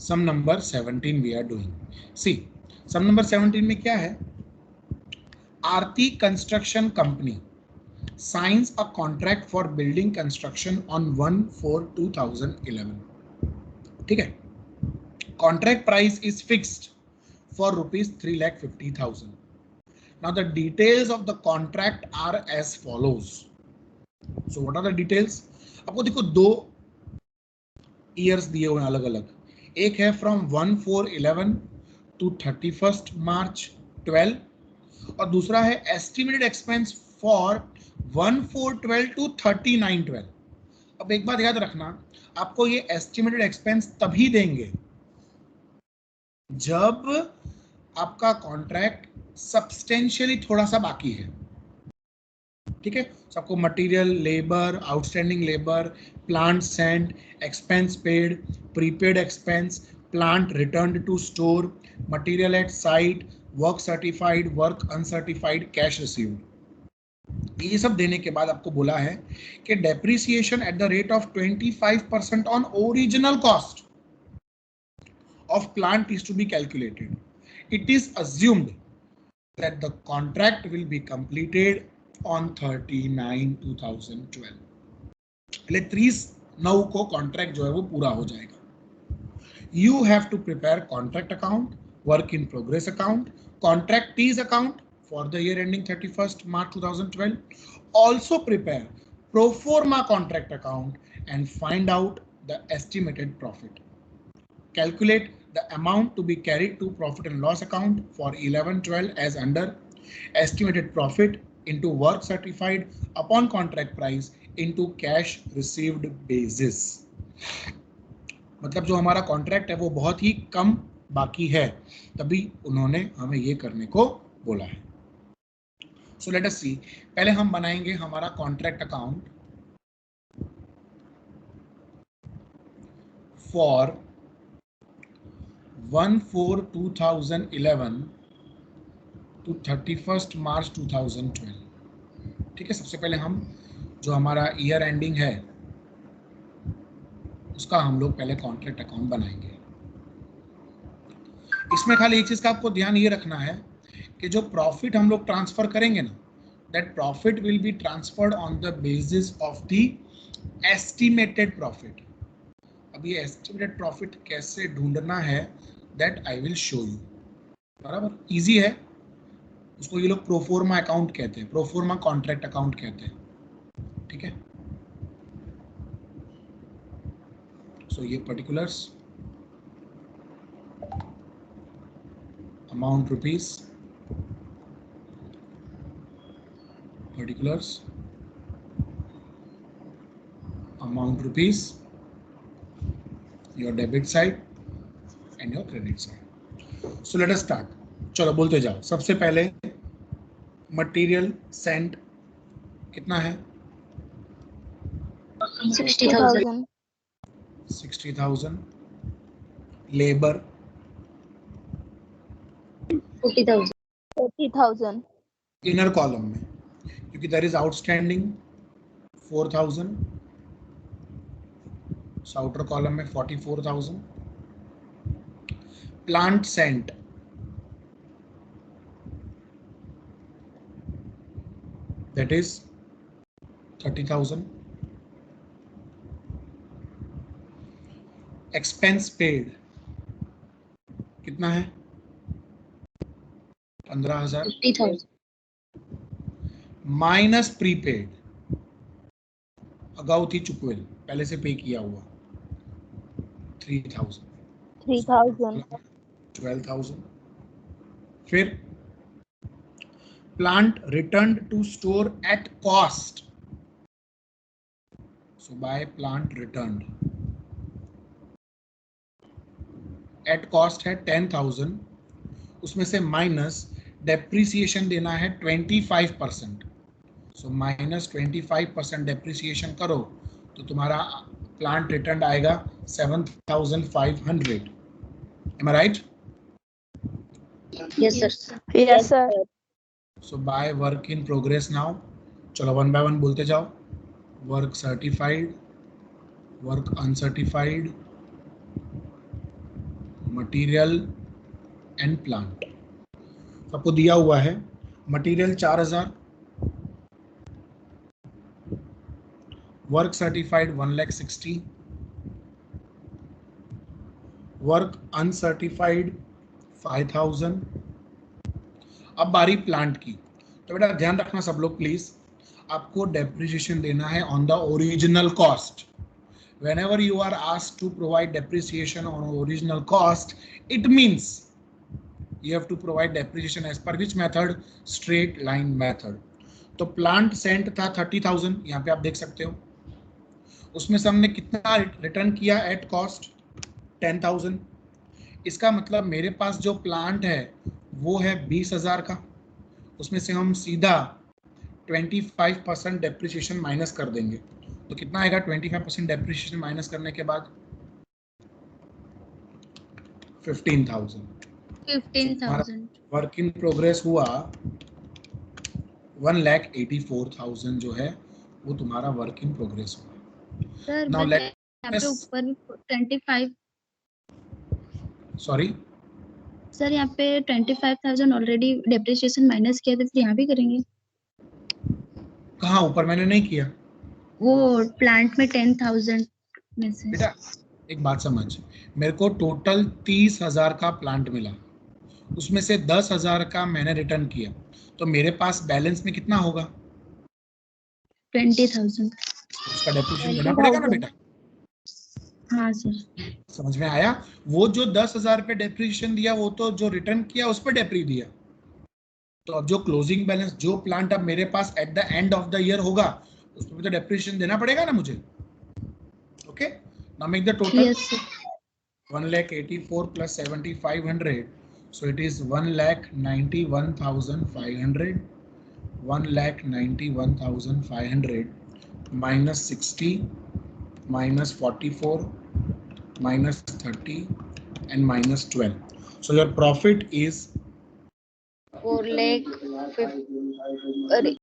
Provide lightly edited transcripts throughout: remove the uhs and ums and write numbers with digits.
Some number 17 we are doing. See sum number 17 में क्या है? Aarti construction company signs a contract for building construction on 1/4/2011. ठीक है. Contract price is fixed for rupees 3,50,000. Now the details of the contract are as follows. So what are the details? आपको देखो दो years दिए हुए अलग अलग. एक है फ्रॉम 1/4/11 to 31st March 12 और दूसरा है एस्टिमेटेड एक्सपेंस फॉर 1/4/12 to 39/12. अब एक बात याद रखना, आपको ये एस्टिमेटेड एक्सपेंस तभी देंगे जब आपका कॉन्ट्रैक्ट सब्सटेंशियली थोड़ा सा बाकी है. ठीक है. सबको material, labour, outstanding labour, plant sent, expense paid, prepaid expense, plant returned to store, material at site, work certified, work uncertified, cash received. ये सब देने के बाद आपको बोला है कि depreciation at the rate of 25% on original cost of plant is to be calculated. It is assumed that the contract will be completed on 30/9/2012. पहले 30/9 को कॉन्ट्रैक्ट जो है वो पूरा हो जाएगा. You have to prepare contract account, work in progress account, contractees account for the year ending 31st March 2012. Also prepare pro forma contract account and find out the estimated profit. Calculate the amount to be carried to profit and loss account for 11/12 as under estimated profit into work certified upon contract price into cash received basis. मतलब जो हमारा contract है वो बहुत ही कम बाकी है, तभी उन्होंने हमें ये करने को बोला है. सो लेट अस सी. पहले हम बनाएंगे हमारा contract account for 1/4/2011 to 31st March 2012. ठीक है. सबसे पहले हम जो हमारा ईयर एंडिंग है उसका हम लोग पहले कॉन्ट्रैक्ट अकाउंट बनाएंगे. इसमें खाली एक चीज का आपको ध्यान ये रखना है कि जो प्रॉफिट हम लोग ट्रांसफर करेंगे ना, that profit will be transferred on the basis of the estimated profit. अब ये एस्टिमेटेड प्रॉफिट कैसे ढूंढना है that I will show you. बराबर इजी है. उसको ये लोग प्रोफोर्मा अकाउंट कहते हैं, प्रोफोर्मा कॉन्ट्रैक्ट अकाउंट कहते हैं. ठीक है. सो ये particulars, amount rupees, particulars, amount rupees, your debit side and your credit side. So let us start. चलो बोलते जाओ. सबसे पहले मटेरियल सेंट कितना है? 60,000. 60,000. लेबर 40,000. 40,000. इनर कॉलम में, क्योंकि there is outstanding 4,000. Outer column में 44,000. Plant sent that is 30,000. Expense paid कितना है? 15,000. 50,000. माइनस प्रीपेड, अगाऊ थी चुकवेल, पहले से पे किया हुआ 3,000. 12,000. फिर plant return to store at cost. So by plant return at cost है 10,000. उसमें से माइनस डेप्रिसिएशन देना है 25%. सो माइनस 25% डेप्रिसिएशन करो तो तुम्हारा प्लांट रिटर्न आएगा 7,500. Am I right? Yes, sir. Yes, sir. So buy work in progress now. चलो वन बाय वन बोलते जाओ. Work certified, work uncertified, material and plant. आपको दिया हुआ है material 4000, work certified 1,60,000, work uncertified 5,000। अब बारी प्लांट की, तो बेटा ध्यान रखना सब लोग प्लीज, आपको डेप्रिसिएशन देना है on the original cost. Whenever you are asked to provide depreciation on original cost, it means you have to provide depreciation as per which method? Straight line method. तो प्लांट सेंट था 30,000, यहाँ पे आप देख सकते हो, उसमें से हमने कितना रिटर्न किया एट कॉस्ट? 10,000। इसका मतलब मेरे पास जो प्लांट है वो है 20,000 का, उसमें से हम सीधा 25% डेप्रिसिएशन माइनस कर देंगे, तो कितना आएगा? 25% डेप्रिसिएशन माइनस करने के बाद 15,000। 15,000 वर्क इन प्रोग्रेस हुआ 1,84,000 जो है वो तुम्हारा वर्क इन प्रोग्रेस हुआ। सर नाउ बट यहाँ पे ऊपर 25, सॉरी सर यहाँ पे 25,000 ऑलरेडी डेप्रिसिएशन माइनस किया था, फिर यहाँ भी करेंगे? कहाँ ऊपर? मैंने नहीं किया वो प्लांट में 10,000 में से। बेटा एक बात समझ, मेरे को टोटल 30,000 का प्लांट मिला, उसमें से 10,000 का मैंने रिटर्न किया, तो मेरे पास बैलेंस में कितना होगा? 20,000। उसका डेप्रिसिएशन देना पड़ेगा ना बेटा। हाँ सर। समझ में आया? वो जो 10,000 पे डेप्रिसिएशन दिया वो तो जो रिटर्न किया उस पर डेप्री दिया, तो अब जो क्लोजिंग बैलेंस जो प्लांट अब मेरे पास at the end of the year होगा उस पर तो डेप्रिसिएशन देना पड़ेगा ना मुझे। Okay, now make the total. Yes sir. 1,84,000 plus 7,500, so it is 1,91,500. 1,91,500 minus 60 minus 44 minus 30 and minus 12. So your profit is 4,45,500.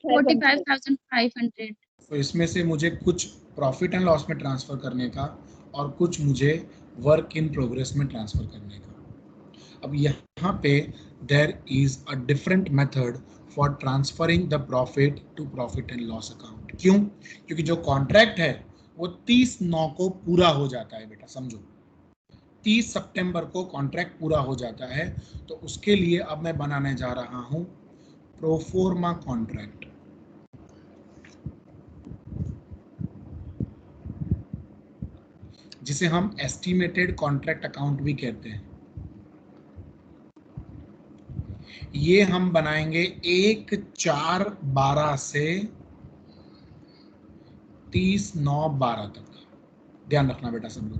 45,500. तो इसमें से मुझे कुछ प्रॉफिट एंड लॉस में ट्रांसफर करने का और कुछ मुझे वर्क इन प्रोग्रेस में ट्रांसफर करने का। अब यहाँ पे there is a different method for transferring the profit to profit and loss account. क्यों? क्योंकि जो कॉन्ट्रैक्ट है वो 30/9 को पूरा हो जाता है बेटा, समझो 30 सितंबर को कॉन्ट्रैक्ट पूरा हो जाता है, तो उसके लिए अब मैं बनाने जा रहा हूं प्रोफोर्मा कॉन्ट्रैक्ट। जिसे हम एस्टिमेटेड कॉन्ट्रैक्ट अकाउंट भी कहते हैं। ये हम बनाएंगे 1/4/12 से 30/9/12 तक। ध्यान रखना बेटा सब लोग,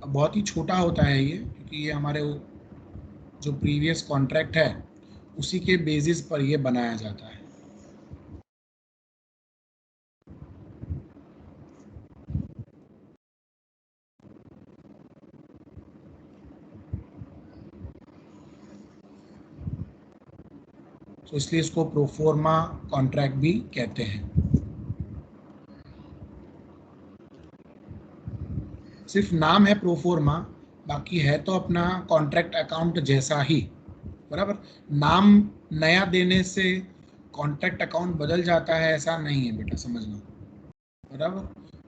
बहुत ही छोटा होता है ये, क्योंकि ये हमारे जो प्रीवियस कॉन्ट्रैक्ट है उसी के बेसिस पर ये बनाया जाता है। तो इसलिए इसको प्रोफोर्मा कॉन्ट्रैक्ट भी कहते हैं। सिर्फ नाम है प्रोफोर्मा, बाकी है तो अपना कॉन्ट्रैक्ट अकाउंट जैसा ही, बराबर। नाम नया देने से कॉन्ट्रैक्ट अकाउंट बदल जाता है ऐसा नहीं है बेटा, समझना, बराबर।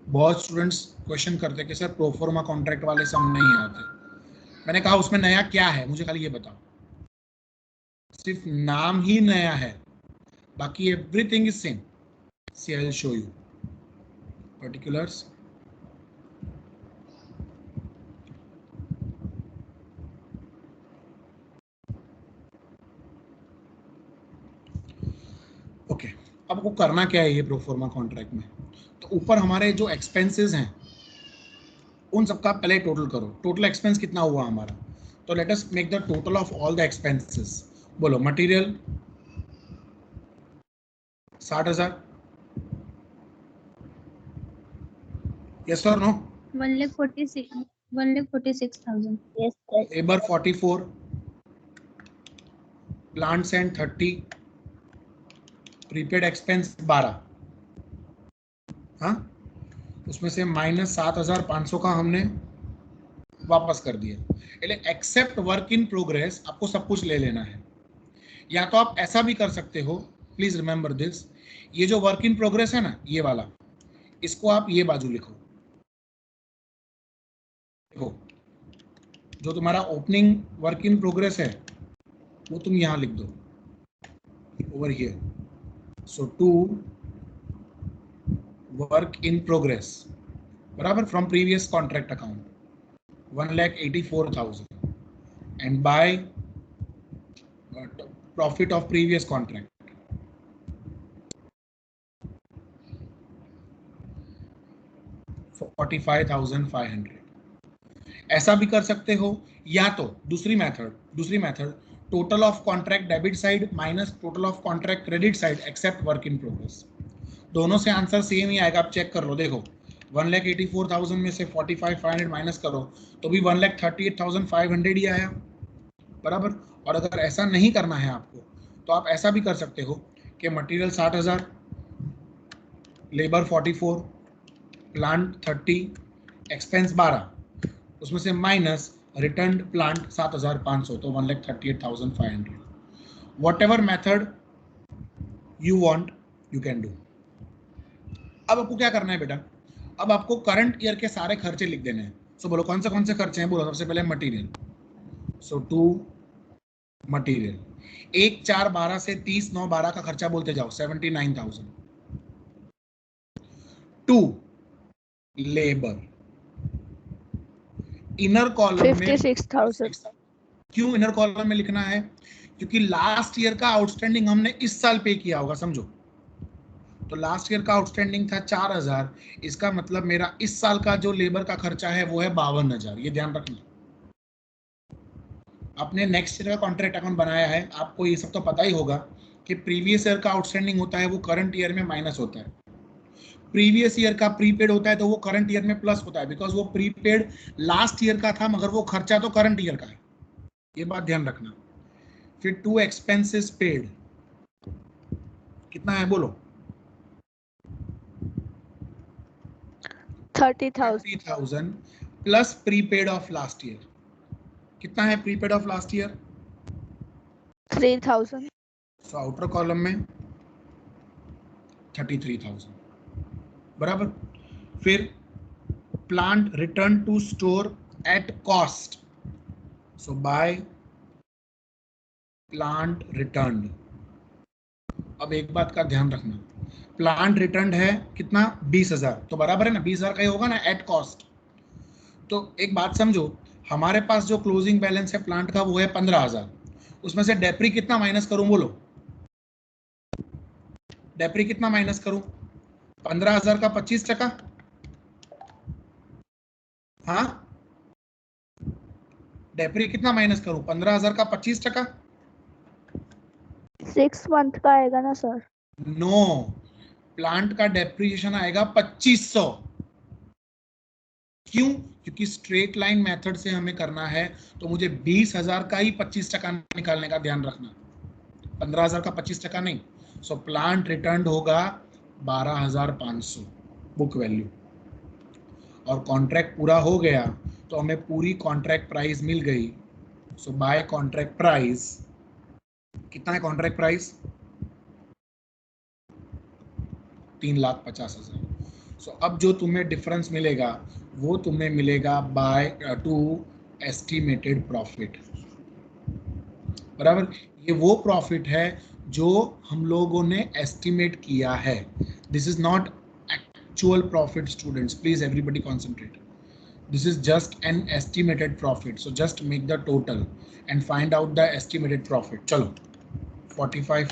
बहुत स्टूडेंट्स क्वेश्चन करते हैं कि सर प्रोफोर्मा कॉन्ट्रैक्ट वाले सम नहीं आते। मैंने कहा उसमें नया क्या है, मुझे खाली ये बताओ। सिर्फ नाम ही नया है, बाकी everything is same. See I will show you particulars. Okay, अब आपको करना क्या है ये प्रोफोर्मा कॉन्ट्रैक्ट में, तो ऊपर हमारे जो एक्सपेंसेस हैं उन सबका पहले टोटल करो। टोटल एक्सपेंस कितना हुआ हमारा, तो let us make the total of all the expenses. बोलो, मटेरियल 60,000, यस और no? 1,46,000। Yes sir. Labour 44, plants and 30, prepaid expense 12। हाँ, उसमें से -7,500 का हमने वापस कर दिया। એટલે एक्सेप्ट वर्क इन प्रोग्रेस आपको सब कुछ ले लेना है। या तो आप ऐसा भी कर सकते हो, प्लीज रिमेंबर दिस, ये जो वर्क इन प्रोग्रेस है ना, ये वाला, इसको आप ये बाजू लिखो। देखो, जो तुम्हारा ओपनिंग वर्क इन प्रोग्रेस है वो तुम यहां लिख दो, over here. So to work in progress, बराबर, from previous contract account 1,84,000 and by profit of previous contract 45,500। ऐसा भी कर सकते हो, या तो दूसरी method total of contract debit side minus total of contract credit side except work in progress. दोनों से आंसर सेम ही आएगा, आप चेक कर लो। देखो 1,84,000 में से 45,500 माइनस करो तो भी 1,38,500 ही आया, बराबर। और अगर ऐसा नहीं करना है आपको तो आप ऐसा भी कर सकते हो कि मटेरियल 60,000, लेबर 44, प्लांट 30, एक्सपेंस 12, उसमें से माइनस रिटर्न प्लांट 7,500, तो 1,38,500। What ever method you want you can do. अब आपको क्या करना है बेटा, अब आपको करंट ईयर के सारे खर्चे लिख देने हैं। सो बोलो कौन से खर्चे हैं, बोलो। सबसे पहले मटेरियल, सो टू मटेरियल, 1/4/12 से 30/9/12 का खर्चा बोलते जाओ, 79,000। टू लेबर, इनर कॉलम में 56,000। क्यों इनर कॉलम में लिखना है, क्योंकि लास्ट ईयर का आउटस्टैंडिंग हमने इस साल पे किया होगा, समझो। तो लास्ट ईयर का आउटस्टैंडिंग था 4,000, इसका मतलब मेरा इस साल का जो लेबर का खर्चा है वो है 52,000। ये ध्यान रखना। आपने नेक्स्ट ईयर का कॉन्ट्रैक्ट अकाउंट बनाया है, आपको ये सब तो पता ही होगा कि प्रीवियस ईयर का आउटस्टैंडिंग होता है वो करंट ईयर में माइनस होता है, प्रीवियस ईयर का प्रीपेड होता है तो वो करंट ईयर में प्लस होता है, बिकॉज वो प्रीपेड लास्ट ईयर का था मगर वो खर्चा तो करंट ईयर का है, ये बात ध्यान रखना। फिर टू एक्सपेंसेस पेड, कितना है बोलो, 30,000 plus prepaid of last year, कितना है prepaid of last year, 3,000। So outer column में 33,000, बराबर। फिर plant return to store at cost, so by plant return. अब एक बात का ध्यान रखना, प्लांट रिटर्न है कितना, 20,000, तो बराबर है ना, 20,000 का ही होगा ना एट कॉस्ट। तो एक बात समझो, हमारे पास जो क्लोजिंग बैलेंस है प्लांट का वो है 15,000, उसमें से डेप्री कितना माइनस करूं बोलो, डेप्री कितना माइनस करूं, 15,000 का 25%, हाँ, डेप्री कितना माइनस करूं, 15,000 का 25%। 6 मंथ का आएगा ना सर? नो, प्लांट का डेप्रिसिएशन आएगा 2,500। क्यों, क्योंकि स्ट्रेट लाइन मेथड से हमें करना है, तो मुझे 20,000 का ही 25% निकालने का ध्यान रखना, 15,000 का 25% नहीं। सो प्लांट रिटर्न होगा 12,500 बुक वैल्यू, और कॉन्ट्रैक्ट पूरा हो गया तो हमें पूरी कॉन्ट्रैक्ट प्राइस मिल गई। सो बाय कॉन्ट्रैक्ट प्राइस, कितना है कॉन्ट्रैक्ट प्राइस, 3,50,000। सो अब जो तुम्हें डिफरेंस मिलेगा वो तुम्हें मिलेगा बाय टू एस्टिमेटेड प्रॉफिट, बराबर। ये वो प्रॉफिट है जो हम लोगों ने एस्टिमेट किया है, this is not actual profit students, please everybody concentrate, this is just an estimated profit, so just make the total and find out the estimated profit. चलो 45,500,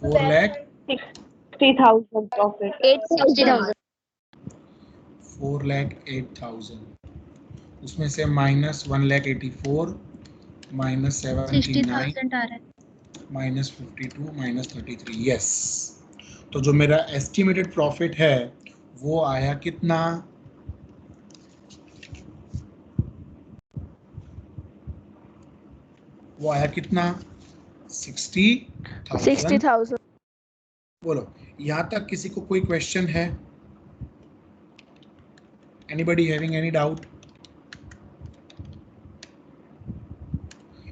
4,60,000 profit। 8,60,000 4,08,000, उसमें से माइनस 1,84,000 माइनस 79 60,000 आ रहा है। Minus 52 minus 33, yes. तो जो मेरा estimated profit है वो आया कितना, वो आया कितना, 60,000। 60,000। बोलो, यहाँ तक किसी को कोई क्वेश्चन है? Anybody having any doubt?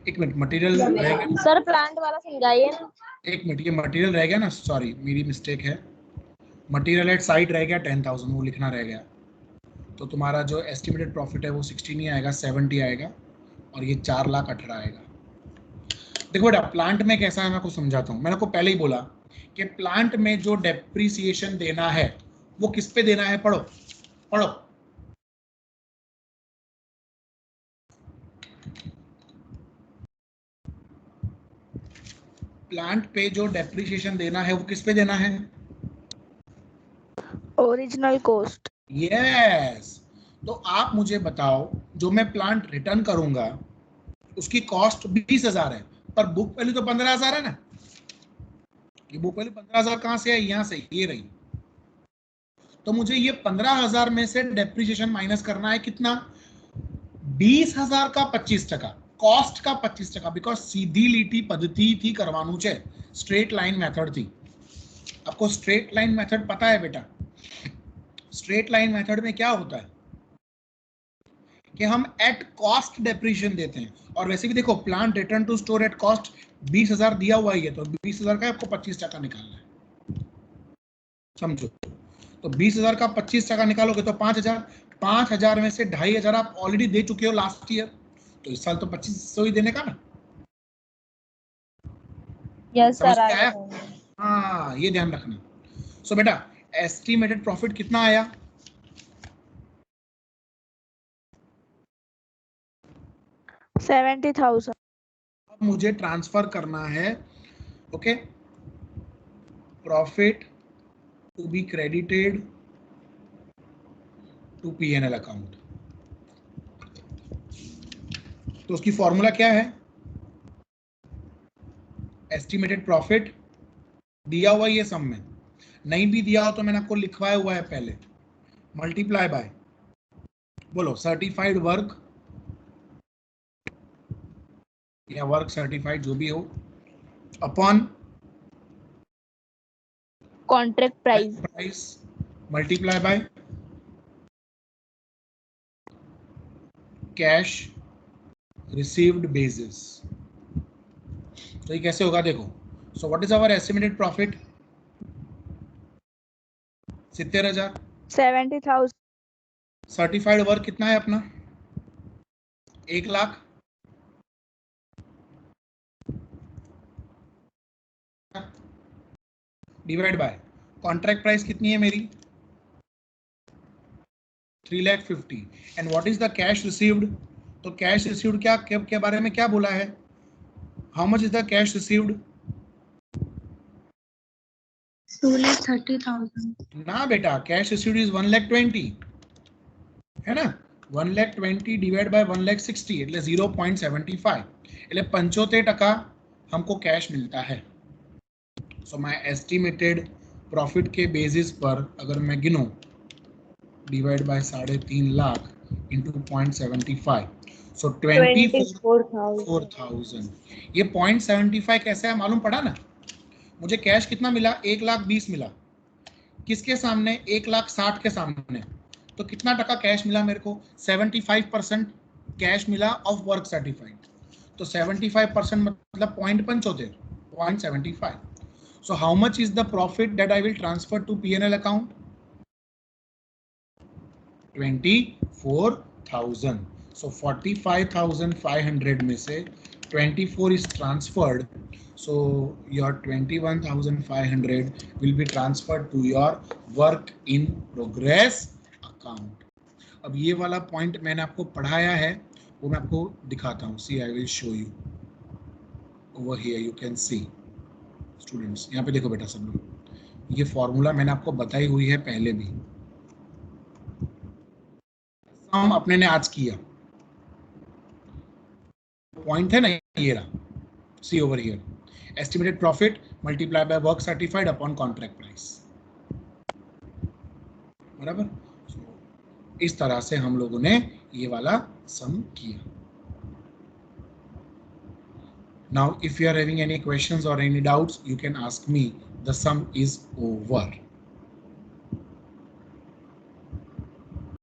एक मिनट, मटेरियल रह गया सर प्लांट वाला समझाइए ना। एक मिनट, ये मटेरियल रह गया ना, सॉरी मेरी मिस्टेक है, मटेरियल एट साइट रह गया 10,000, वो लिखना रह गया। तो तुम्हारा जो एस्टिमेटेड प्रॉफिट है वो 60 नहीं आएगा, 70 आएगा, और ये 4,18,000 आएगा। देखो बेटा, प्लांट में कैसा है मैं आपको समझाता हूँ। मैंने आपको पहले ही बोला कि प्लांट में जो डेप्रिसिएशन देना है वो किस पे देना है, पढ़ो पढ़ो। प्लांट पे जो डेप्रिसिएशन देना है वो किस पे देना है? Original cost. यस। तो आप मुझे बताओ, जो मैं प्लांट रिटर्न करूंगा उसकी कॉस्ट 20,000 है, पर बुक वैल्यू तो 15,000 है ना। ये बुक वैल्यू 15,000 कहां से आई? यहां से, ये रही। तो मुझे ये 15,000 में से डेप्रिसिएशन माइनस करना है कितना? 20,000 का 25%, कॉस्ट का 25%, बिकॉज सीधी लीटी पद्धति थी करवानू छे, स्ट्रेट लाइन मेथड थी। आपको स्ट्रेट लाइन मेथड पता है बेटा? स्ट्रेट लाइन मेथड में क्या होता है कि हम एट कॉस्ट डेप्रिसिएशन देते हैं। और वैसे भी देखो, plant return to store at cost 20,000 दिया हुआ ही है, तो 20,000 का आपको 25% निकालना है, समझो। तो 20,000 का 25% निकालोगे तो 5,000, 5,000 में से 2,500 आप ऑलरेडी दे चुके हो लास्ट ईयर, तो इस साल तो 2,500 ही देने का ना। यस समझ सर, में आया? हाँ, ये ध्यान रखना। सो बेटा, एस्टिमेटेड प्रॉफिट कितना आया? $70,000। अब मुझे ट्रांसफर करना है, okay, profit to be credited to P&L account. तो उसकी फॉर्मूला क्या है? एस्टिमेटेड प्रॉफिट दिया हुआ ये सम में, नहीं भी दिया हो तो मैंने आपको लिखवाया हुआ है पहले, मल्टीप्लाई बाय, बोलो, सर्टिफाइड वर्क या वर्क सर्टिफाइड जो भी हो, upon contract price. Price multiply by cash received basis. तो ये कैसे होगा देखो। So what is our estimated profit? 70,000। 70,000। Certified work कितना है अपना? 1,00,000। डिवाइड बाय कॉन्ट्रैक्ट प्राइस कितनी है मेरी? 3,50,000। And what is the cash received? तो कैश रिसीव्ड क्या के बारे में क्या बोला है? How much is the cash received? 2,30,000। ना बेटा, कैश रिसीव्ड इज 1,20,000 है ना। 1,20,000 डिवाइड बाय 1,60,000 એટલે 0.75, એટલે 75% हमको कैश मिलता है। सो माय एस्टिमेटेड प्रॉफिट के बेसिस पर अगर मैं गिनूं, डिवाइड बाय 3.5 लाख इंटू 0.75, सो 24,000। ये 0.75 कैसे है मालूम पड़ा ना? मुझे कैश कितना मिला? 1,20,000 मिला। किसके सामने? 1,60,000 के सामने। तो कितना टका कैश मिला मेरे को? 75% कैश मिला ऑफ वर्क सर्टिफाइड। तो 75% मतलब 0.75, 0.75। So how much is the profit that I will transfer to P&L account? 24,000. So 45,500 में से 24 is transferred. So your 21,500 will be transferred to your work in progress account. अब ये वाला point मैंने आपको पढ़ाया है, वो मैं आपको दिखाता हूँ। See, I will show you. Over here you can see. Students यहाँ पे देखो बेटा सब लोग, ये फॉर्मूला मैंने आपको बताई हुई है पहले भी, हम अपने ने आज किया। पॉइंट है ना, ये रहा, see over here, estimated profit multiply by work certified upon contract price, बराबर। इस तरह से हम लोगों ने ये वाला सम किया। Now if you are having any questions or any doubts, you can ask me. The sum is over.